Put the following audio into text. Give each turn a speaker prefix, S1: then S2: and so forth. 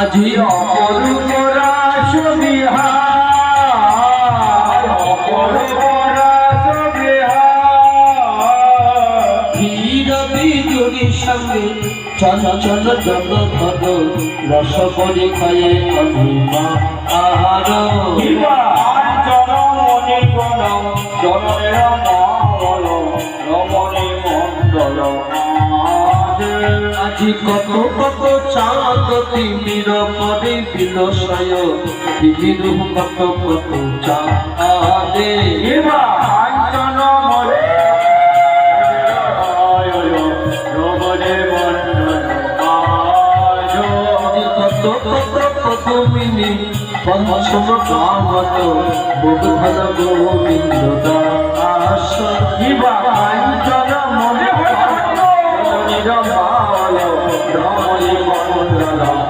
S1: আজি অপরূপ রাস বিহার, অপরূপ রাস বিহার, ধীর বিজুরি সঙ্গে চঞ্চল জগৎ রস পরীক্ষায় অভিমান জনমণি গণ জনের মঙ্গল রমণী মণ্ডল আজি কত কত চাঁদ তিমির পরে বিলসয় বিবির কত কত চাঁদে কাঞ্চন মনে রমণী মণ্ডল কত কত পদমিনী পঞ্চম কামত বোধন গোবিন্দ দাস কাঞ্চন মনে রমণী মণ্ডল